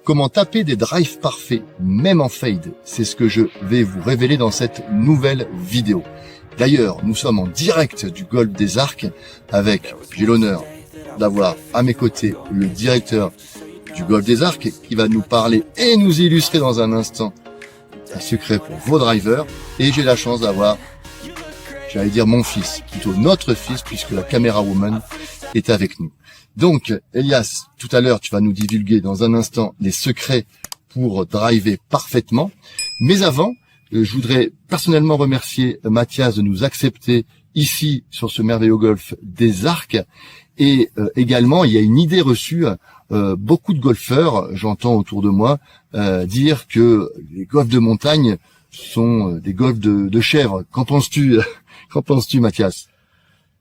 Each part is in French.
Comment taper des drives parfaits, même en fade, c'est ce que je vais vous révéler dans cette nouvelle vidéo. D'ailleurs, nous sommes en direct du Golf des Arcs avec, j'ai l'honneur d'avoir à mes côtés le directeur du Golf des Arcs qui va nous parler et nous illustrer dans un instant un secret pour vos drivers. Et j'ai la chance d'avoir, j'allais dire mon fils, plutôt notre fils, puisque la caméra woman est avec nous. Donc, Elias, tout à l'heure, tu vas nous divulguer dans un instant les secrets pour driver parfaitement. Mais avant, je voudrais personnellement remercier Mathias de nous accepter ici sur ce merveilleux golf des Arcs. Et également, il y a une idée reçue. Beaucoup de golfeurs, j'entends autour de moi, dire que les golfs de montagne sont des golfs de chèvres. Qu'en penses-tu, Mathias?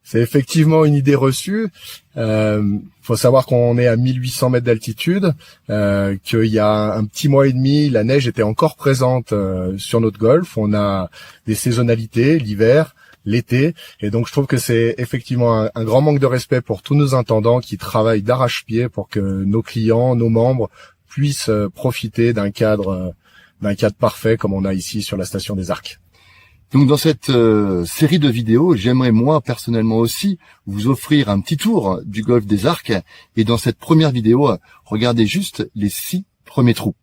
C'est effectivement une idée reçue. Faut savoir qu'on est à 1800 mètres d'altitude, qu'il y a un petit mois et demi, la neige était encore présente sur notre golf. On a des saisonnalités, l'hiver, l'été, et donc je trouve que c'est effectivement un grand manque de respect pour tous nos intendants qui travaillent d'arrache-pied pour que nos clients, nos membres puissent profiter d'un cadre parfait comme on a ici sur la station des Arcs. Donc dans cette série de vidéos, j'aimerais moi personnellement aussi vous offrir un petit tour du Golf des Arcs. Et dans cette première vidéo, regardez juste les 6 premiers trous.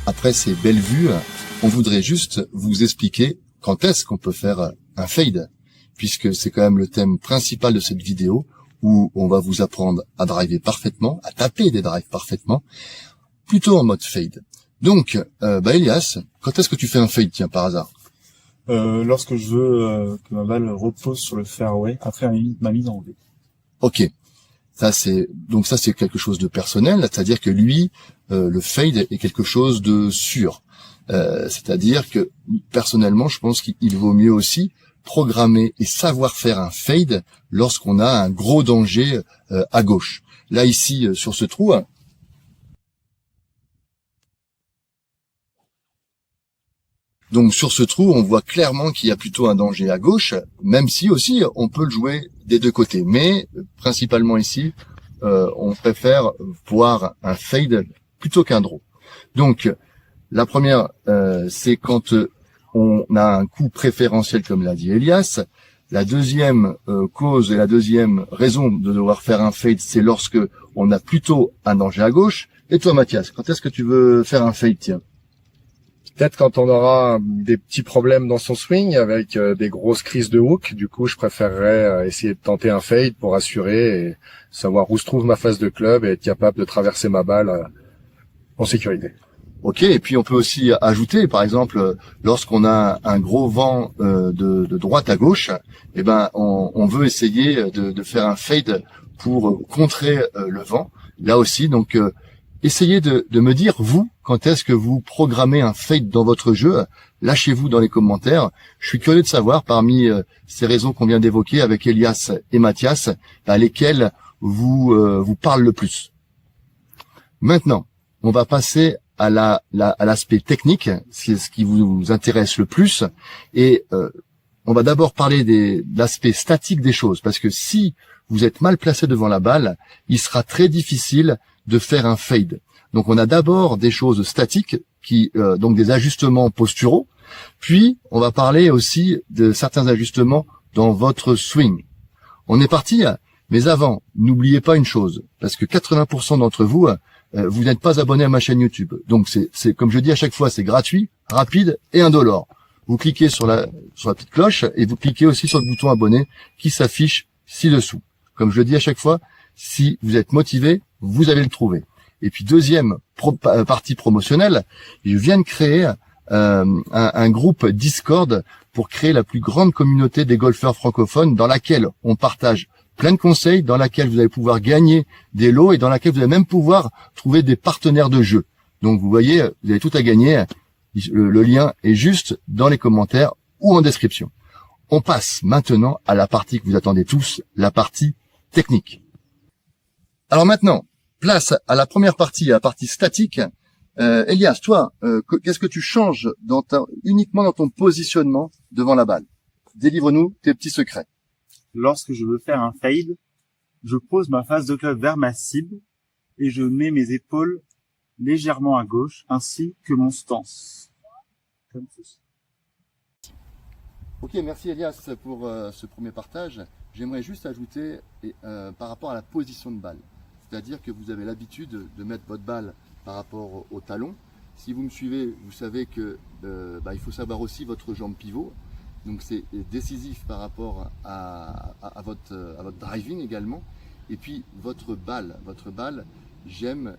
Après ces belles vues, on voudrait juste vous expliquer quand est-ce qu'on peut faire un fade, puisque c'est quand même le thème principal de cette vidéo, où on va vous apprendre à driver parfaitement, à taper des drives parfaitement, plutôt en mode fade. Donc, Elias, quand est-ce que tu fais un fade, tiens, par hasard? Lorsque je veux que ma balle repose sur le fairway après ma mise en V. Ok. Ça c'est quelque chose de personnel, c'est-à-dire que lui, le fade est quelque chose de sûr. C'est-à-dire que personnellement, je pense qu'il vaut mieux aussi programmer et savoir faire un fade lorsqu'on a un gros danger à gauche. Là ici sur ce trou. Donc sur ce trou, on voit clairement qu'il y a plutôt un danger à gauche, même si aussi on peut le jouer des deux côtés. Mais principalement ici, on préfère voir un fade plutôt qu'un draw. Donc la première, c'est quand on a un coup préférentiel, comme l'a dit Elias. La deuxième cause et la deuxième raison de devoir faire un fade, c'est lorsque on a plutôt un danger à gauche. Et toi, Mathias, quand est-ce que tu veux faire un fade, tiens? Peut-être quand on aura des petits problèmes dans son swing avec des grosses crises de hook. Du coup, je préférerais essayer de tenter un fade pour assurer et savoir où se trouve ma face de club et être capable de traverser ma balle en sécurité. Ok, et puis on peut aussi ajouter, par exemple, lorsqu'on a un gros vent de droite à gauche, eh ben on veut essayer de faire un fade pour contrer le vent. Là aussi, donc essayez de me dire, vous, quand est-ce que vous programmez un fade dans votre jeu? Lâchez-vous dans les commentaires. Je suis curieux de savoir, parmi ces raisons qu'on vient d'évoquer avec Elias et Mathias, lesquelles vous parlent le plus. Maintenant, on va passer à l'aspect technique, c'est ce qui vous intéresse le plus, et on va d'abord parler de l'aspect statique des choses, parce que si vous êtes mal placé devant la balle, il sera très difficile de faire un fade. Donc on a d'abord des choses statiques, donc des ajustements posturaux, puis on va parler aussi de certains ajustements dans votre swing. On est parti, mais avant, n'oubliez pas une chose, parce que 80% d'entre vous, vous n'êtes pas abonné à ma chaîne YouTube. Donc c'est comme je dis à chaque fois, c'est gratuit, rapide et indolore. Vous cliquez sur la petite cloche et vous cliquez aussi sur le bouton abonner qui s'affiche ci-dessous. Comme je le dis à chaque fois, si vous êtes motivé, vous allez le trouver. Et puis deuxième partie promotionnelle, je viens de créer un groupe Discord pour créer la plus grande communauté des golfeurs francophones dans laquelle on partage plein de conseils, dans laquelle vous allez pouvoir gagner des lots et dans laquelle vous allez même pouvoir trouver des partenaires de jeu. Donc vous voyez, vous avez tout à gagner. Le lien est juste dans les commentaires ou en description. On passe maintenant à la partie que vous attendez tous, la partie technique. Alors maintenant, place à la première partie, à la partie statique. Elias, toi, qu'est-ce que tu changes uniquement dans ton positionnement devant la balle? Délivre-nous tes petits secrets. Lorsque je veux faire un fade, je pose ma face de club vers ma cible et je mets mes épaules légèrement à gauche ainsi que mon stance. Comme ceci. Ok, merci Elias pour ce premier partage. J'aimerais juste ajouter par rapport à la position de balle. C'est-à-dire que vous avez l'habitude de mettre votre balle par rapport au talon. Si vous me suivez, vous savez que il faut savoir aussi votre jambe pivot. Donc c'est décisif par rapport à votre driving également. Et puis votre balle, j'aime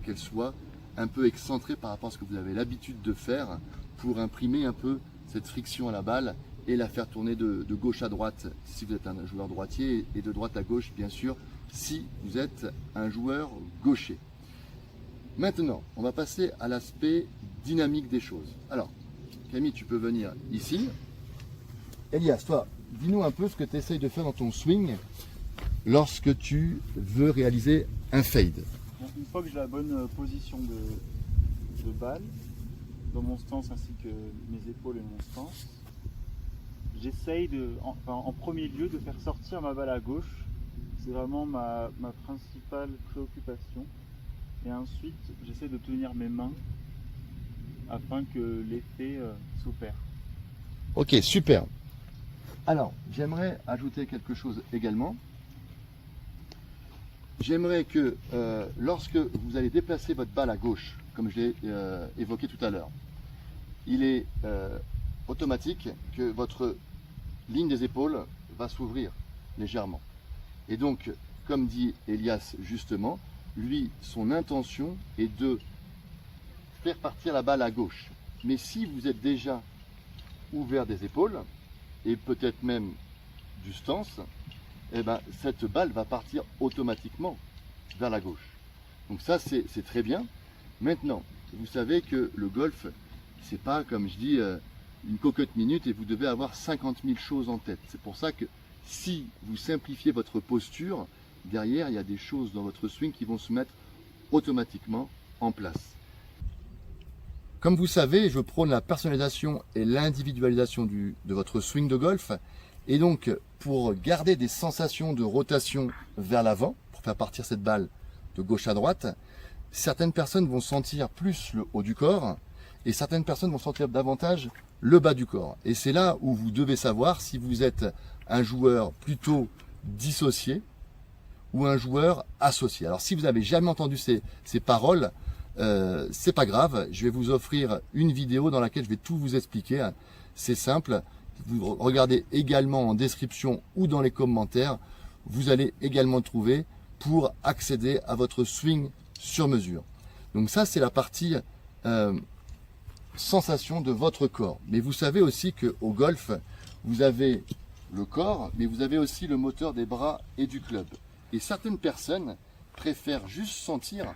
qu'elle soit un peu excentrée par rapport à ce que vous avez l'habitude de faire pour imprimer un peu cette friction à la balle et la faire tourner de gauche à droite si vous êtes un joueur droitier et de droite à gauche bien sûr si vous êtes un joueur gaucher. Maintenant, on va passer à l'aspect dynamique des choses. Alors, Camille, tu peux venir ici. Elias, toi, dis-nous un peu ce que tu essayes de faire dans ton swing lorsque tu veux réaliser un fade. Une fois que j'ai la bonne position de balle, dans mon stance ainsi que mes épaules et mon stance, j'essaye en premier lieu de faire sortir ma balle à gauche. C'est vraiment ma principale préoccupation. Et ensuite, j'essaie de tenir mes mains afin que l'effet s'opère. Ok, super. Alors, j'aimerais ajouter quelque chose également. J'aimerais que lorsque vous allez déplacer votre balle à gauche, comme je l'ai évoqué tout à l'heure, il est automatique que votre ligne des épaules va s'ouvrir légèrement. Et donc, comme dit Elias justement, lui, son intention est de faire partir la balle à gauche. Mais si vous êtes déjà ouvert des épaules, et peut-être même du stance, eh ben, cette balle va partir automatiquement vers la gauche. Donc ça, c'est très bien. Maintenant, vous savez que le golf, c'est pas, comme je dis, une cocotte minute et vous devez avoir 50 000 choses en tête. C'est pour ça que si vous simplifiez votre posture, derrière, il y a des choses dans votre swing qui vont se mettre automatiquement en place. Comme vous savez, je prône la personnalisation et l'individualisation de votre swing de golf. Et donc, pour garder des sensations de rotation vers l'avant, pour faire partir cette balle de gauche à droite, certaines personnes vont sentir plus le haut du corps et certaines personnes vont sentir davantage le bas du corps. Et c'est là où vous devez savoir si vous êtes un joueur plutôt dissocié ou un joueur associé. Alors si vous n'avez jamais entendu ces paroles, c'est pas grave, je vais vous offrir une vidéo dans laquelle je vais tout vous expliquer. C'est simple, vous regardez également en description ou dans les commentaires, vous allez également trouver pour accéder à votre swing sur mesure. Donc ça c'est la partie sensation de votre corps. Mais vous savez aussi qu'au golf, vous avez le corps, mais vous avez aussi le moteur des bras et du club. Et certaines personnes préfèrent juste sentir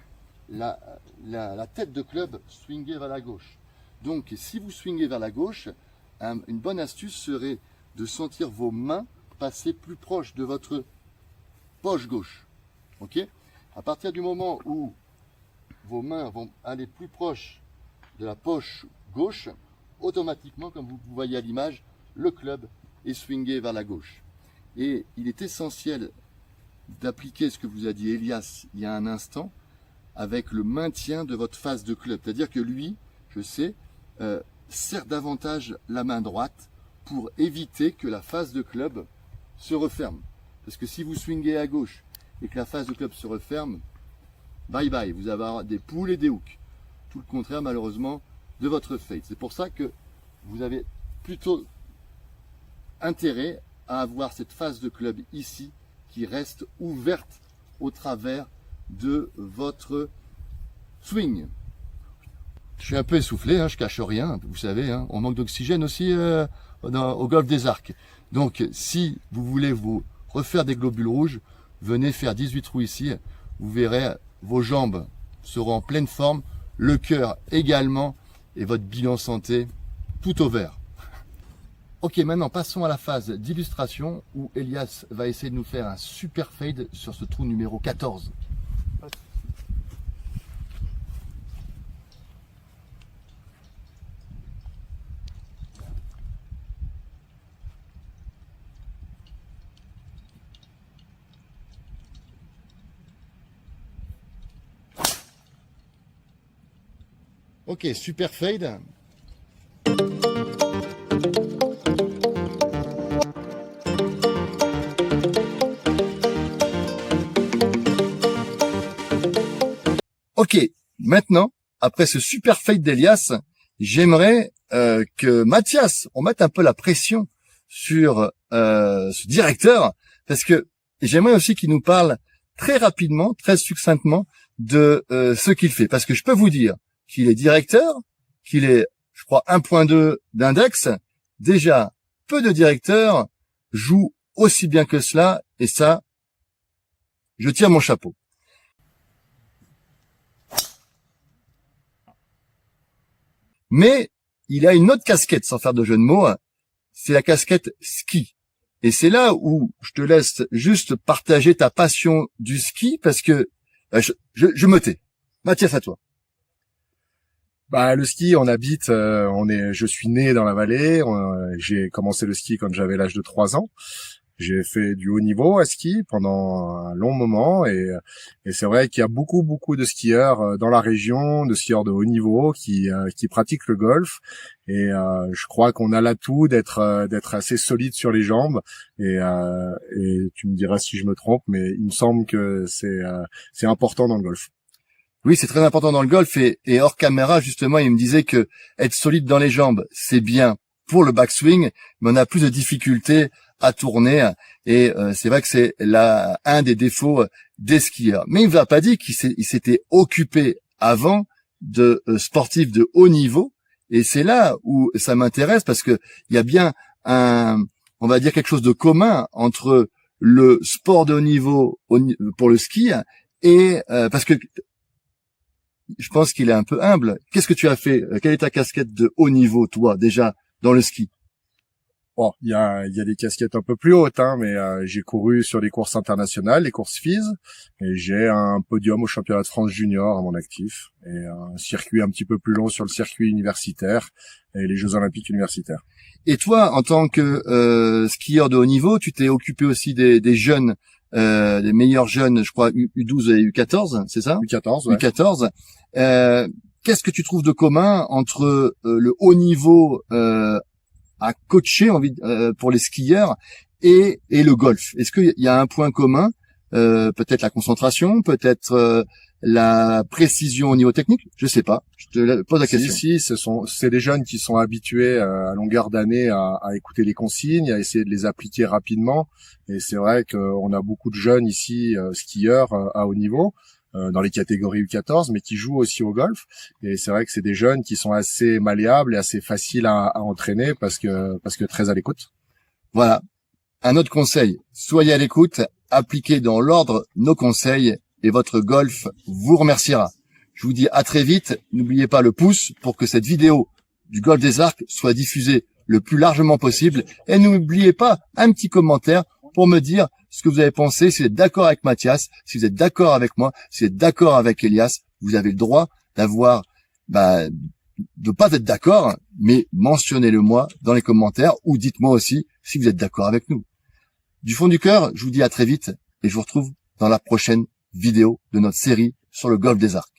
la tête de club swinguer vers la gauche. Donc si vous swingez vers la gauche, une bonne astuce serait de sentir vos mains passer plus proche de votre poche gauche. Ok ? À partir du moment où vos mains vont aller plus proche de la poche gauche, automatiquement, comme vous voyez à l'image, le club est swingé vers la gauche. Et il est essentiel d'appliquer ce que vous a dit Elias il y a un instant, avec le maintien de votre face de club. C'est-à-dire que lui, je sais, serre davantage la main droite pour éviter que la face de club se referme. Parce que si vous swingez à gauche et que la face de club se referme, bye bye, vous allez avoir des poules et des hooks. Tout le contraire, malheureusement, de votre fade. C'est pour ça que vous avez plutôt intérêt à avoir cette face de club ici qui reste ouverte au travers de votre swing. Je suis un peu essoufflé, hein, je cache rien, vous savez, hein, on manque d'oxygène aussi au golf des Arcs. Donc si vous voulez vous refaire des globules rouges, venez faire 18 trous ici, vous verrez vos jambes seront en pleine forme, le cœur également et votre bilan santé tout au vert. Ok, maintenant passons à la phase d'illustration où Elias va essayer de nous faire un super fade sur ce trou numéro 14. Ok, super fade. Ok, maintenant, après ce super fade d'Elias, j'aimerais que Mathias, on mette un peu la pression sur ce directeur, parce que j'aimerais aussi qu'il nous parle très rapidement, très succinctement de ce qu'il fait. Parce que je peux vous dire qu'il est directeur, qu'il est, je crois, 1.2 d'index. Déjà, peu de directeurs jouent aussi bien que cela, et ça, je tire mon chapeau. Mais il a une autre casquette, sans faire de jeu de mots, c'est la casquette ski. Et c'est là où je te laisse juste partager ta passion du ski, parce que je me tais. Mathias, à toi. Bah, le ski, je suis né dans la vallée, j'ai commencé le ski quand j'avais l'âge de 3 ans. J'ai fait du haut niveau à ski pendant un long moment et c'est vrai qu'il y a beaucoup de skieurs dans la région, de skieurs de haut niveau qui pratiquent le golf et je crois qu'on a l'atout d'être assez solide sur les jambes et tu me diras si je me trompe, mais il me semble que c'est important dans le golf. Oui, c'est très important dans le golf et hors caméra, justement, il me disait que être solide dans les jambes, c'est bien pour le backswing, mais on a plus de difficultés à tourner et c'est vrai que c'est là un des défauts des skieurs. Mais il ne vous a pas dit qu'il s'était occupé avant de sportifs de haut niveau et c'est là où ça m'intéresse parce que il y a bien on va dire quelque chose de commun entre le sport de haut niveau pour le ski et parce que je pense qu'il est un peu humble. Qu'est-ce que tu as fait? Quelle est ta casquette de haut niveau, toi, déjà, dans le ski? Bon, il y a des casquettes un peu plus hautes, hein, mais j'ai couru sur des courses internationales, les courses FIS, et j'ai un podium au championnat de France junior à mon actif, et un circuit un petit peu plus long sur le circuit universitaire et les Jeux olympiques universitaires. Et toi, en tant que skieur de haut niveau, tu t'es occupé aussi des jeunes, des meilleurs jeunes, je crois, U12 et U14, c'est ça? U14, ouais. U14. Qu'est-ce que tu trouves de commun entre le haut niveau à coacher pour les skieurs et le golf? Est-ce qu'il y a un point commun, peut-être la concentration, peut-être la précision au niveau technique? Je sais pas. Je te pose la question. Ici, c'est des jeunes qui sont habitués à longueur d'année à écouter les consignes, à essayer de les appliquer rapidement. Et c'est vrai qu'on a beaucoup de jeunes ici skieurs à haut niveau. Dans les catégories U14, mais qui jouent aussi au golf. Et c'est vrai que c'est des jeunes qui sont assez malléables et assez faciles à entraîner parce que très à l'écoute. Voilà. Un autre conseil. Soyez à l'écoute, appliquez dans l'ordre nos conseils et votre golf vous remerciera. Je vous dis à très vite. N'oubliez pas le pouce pour que cette vidéo du golf des Arcs soit diffusée le plus largement possible. Et n'oubliez pas un petit commentaire pour me dire ce que vous avez pensé. Si vous êtes d'accord avec Mathias, si vous êtes d'accord avec moi, si vous êtes d'accord avec Elias, vous avez le droit d'avoir, de pas être d'accord, mais mentionnez-le moi dans les commentaires ou dites-moi aussi si vous êtes d'accord avec nous. Du fond du cœur, je vous dis à très vite et je vous retrouve dans la prochaine vidéo de notre série sur le golfe des Arcs.